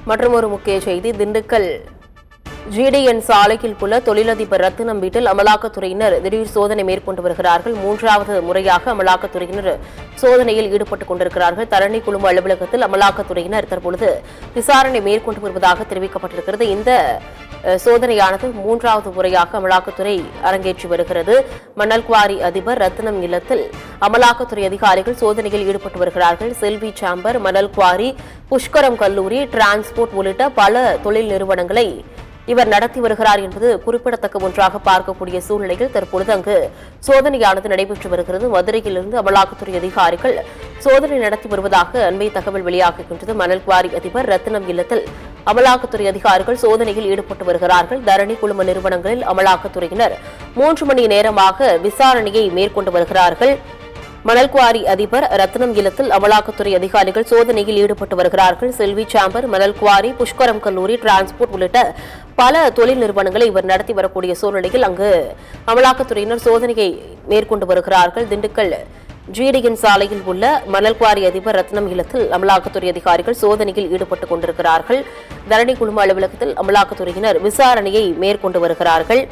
மற்றொரு முக்கிய செய்தி, திண்டுக்கல் ஜிடிஎன் சாலையில் உள்ள தொழிலதிபர் ரத்தினம் வீட்டில் அமலாக்கத்துறையினர் திடீர் சோதனை மேற்கொண்டு வருகிறார்கள். மூன்றாவது முறையாக அமலாக்கத்துறையினர் சோதனையில் ஈடுபட்டுக் கொண்டிருக்கிறார்கள். தரணி குழும அலுவலகத்தில் அமலாக்கத்துறையினர் தற்பொழுது விசாரணை மேற்கொண்டு வருவதாக தெரிவிக்கப்பட்டிருக்கிறது. இந்த சோதனையானது மூன்றாவது முறையாக அமலாக்கத்துறை அரங்கேற்றி வருகிறது. மணல் குவாரி அதிபர் ரத்தினம் இல்லத்தில் அமலாக்கத்துறை அதிகாரிகள் சோதனையில் ஈடுபட்டு வருகிறார்கள். செல்வி சாம்பர், மணல் குவாரி, புஷ்கரம் கல்லூரி, டிரான்ஸ்போர்ட் உள்ளிட்ட பல தொழில் நிறுவனங்களை இவர் நடத்தி வருகிறார் என்பது குறிப்பிடத்தக்க ஒன்றாக பார்க்கக்கூடிய சூழ்நிலையில் தற்பொழுது அங்கு சோதனையானது நடைபெற்று வருகிறது. மதுரையிலிருந்து அமலாக்கத்துறை அதிகாரிகள் சோதனை நடத்தி வருவதாக அண்மை தகவல் வெளியாகுகின்றது. மணல் குவாரி அதிபர் ரத்தினம் இல்லத்தில் அமலாக்கத்துறை அதிகாரிகள் சோதனையில் ஈடுபட்டு வருகிறார்கள். தரணி குழும நிறுவனங்களில் அமலாக்கத்துறையினர் 3 மணி நேரமாக விசாரணையை மேற்கொண்டு வருகிறார்கள். மணல் குவாரி அதிபர் ரத்னம் இல்லத்தில் அமலாக்கத்துறை அதிகாரிகள் சோதனையில் ஈடுபட்டு வருகிறார்கள். செல்வி சாம்பர், மணல் குவாரி, புஷ்கரம் கல்லூரி, டிரான்ஸ்போர்ட் உள்ளிட்ட பல தொழில் நிறுவனங்களை இவர் நடத்தி வரக்கூடிய சூழ்நிலையில் அங்கு அமலாக்கத்துறையினர் சோதனையை மேற்கொண்டு வருகிறார்கள். திண்டுக்கல் ஜிடிஎன் சாலையில் உள்ள மணல் குவாரி அதிபர் ரத்னம் இல்லத்தில் அமலாக்கத்துறை அதிகாரிகள் சோதனையில் ஈடுபட்டுக் கொண்டிருக்கிறார்கள். தரணி குழும அலுவலகத்தில் அமலாக்கத்துறையினர் விசாரணையை மேற்கொண்டு வருகிறார்கள்.